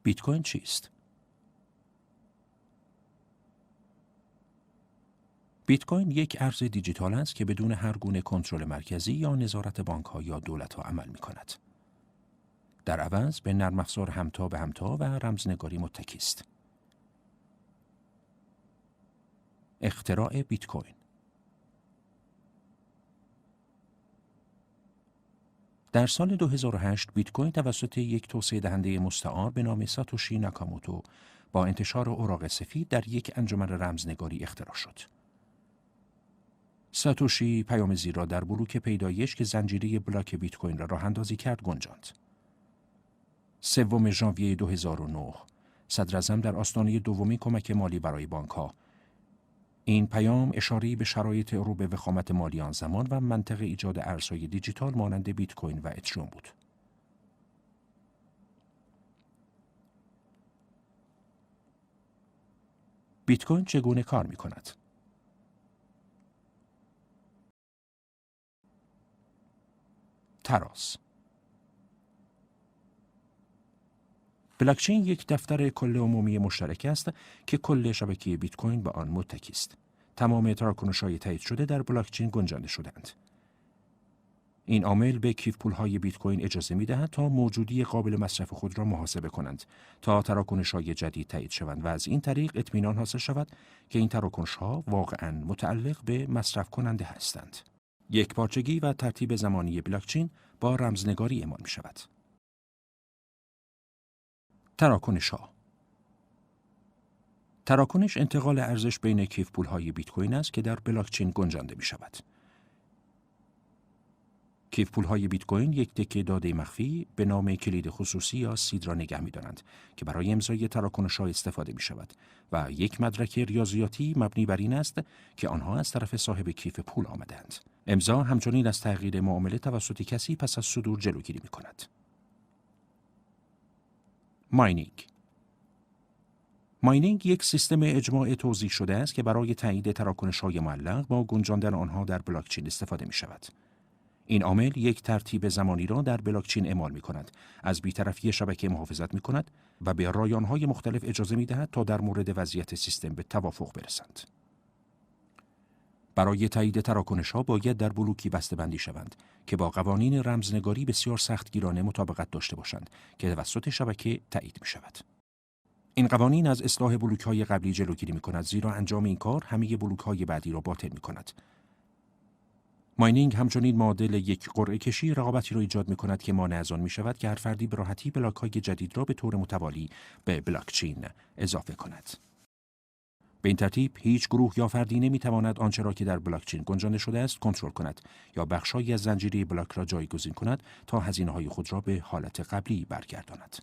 بیت کوین چیست؟ بیت کوین یک ارز دیجیتال است که بدون هر گونه کنترل مرکزی یا نظارت بانک‌ها یا دولت‌ها عمل می‌کند. در عوض به نرم افزار همتا به همتا و رمزنگاری متکی است. اختراع بیت کوین. در سال 2008 بیت کوین توسط یک توسعه دهنده مستعار به نام ساتوشی ناکاموتو با انتشار اوراق سفید در یک انجمن رمزنگاری اختراع شد. ساتوشی پیام زیر را در بلوک پیدایش که زنجیره بلاک بیت کوین را راه‌اندازی کرد گنجاند. 3 ژانویه 2009 صدراعظم در آستانه دومین کمک مالی برای بانک‌ها. این پیام اشاره‌ای به شرایط رو به وخامت مالی آن زمان و منطق ایجاد ارزهای دیجیتال مانند بیت کوین و اتریوم بود. بیت کوین چگونه کار می‌کند؟ تراز. بلاکچین یک دفتر کل عمومی مشترک است که کل شبکه بیت کوین به آن متکی است. تمام تراکنش‌های تایید شده در بلاکچین گنجانده شدند. این عامل به کیف پول‌های بیت کوین اجازه می‌دهد تا موجودی قابل مصرف خود را محاسبه کنند تا تراکنش‌های جدید تایید شوند و از این طریق اطمینان حاصل شود که این تراکنش‌ها واقعاً متعلق به مصرف کننده هستند. یکپارچگی و ترتیب زمانی بلاکچین با رمزنگاری اعمال می‌شود. تراکنش‌ها. تراکنش انتقال ارزش بین کیف پول‌های بیت کوین است که در بلاکچین گنجانده می‌شود. کیف پول‌های بیت کوین یک تکه داده مخفی به نام کلید خصوصی یا سید را نگه می‌دارند که برای امضای تراکنش‌ها استفاده می‌شود و یک مدرک ریاضیاتی مبنی بر این است که آنها از طرف صاحب کیف پول آمده‌اند. امضا همچنین از تغییر معامله توسط کسی پس از صدور جلوگیری می‌کند. ماینینگ یک سیستم اجماع توزیع شده است که برای تایید تراکنش‌های معلق با گنجاندن آنها در بلاکچین استفاده می‌شود. این عامل یک ترتیب زمانی را در بلاکچین اعمال می‌کند، از بی‌طرفی شبکه محافظت می‌کند و به رایانه‌های مختلف اجازه می‌دهد تا در مورد وضعیت سیستم به توافق برسند. برای تایید تراکنش‌ها باید در بلوکی بسته‌بندی شوند که با قوانین رمزنگاری بسیار سختگیرانه مطابقت داشته باشند که توسط شبکه تایید می‌شود. این قوانین از اصلاح بلوک‌های قبلی جلوگیری می‌کند، زیرا انجام این کار همه بلوک‌های بعدی را باطل می‌کند. ماینینگ همچنین معادل یک قرعه کشی رقابتی را ایجاد می‌کند که مانع از آن می‌شود که هر فردی به راحتی بلاک‌های جدید را به طور متوالی به بلاکچین اضافه کند. به این ترتیب هیچ گروه یا فردی نمی‌تواند آنچه را که در بلاکچین گنجانده شده است کنترل کند یا بخش‌هایی از زنجیره بلاک را جایگزین کند تا هزینه‌های خود را به حالت قبلی برگرداند.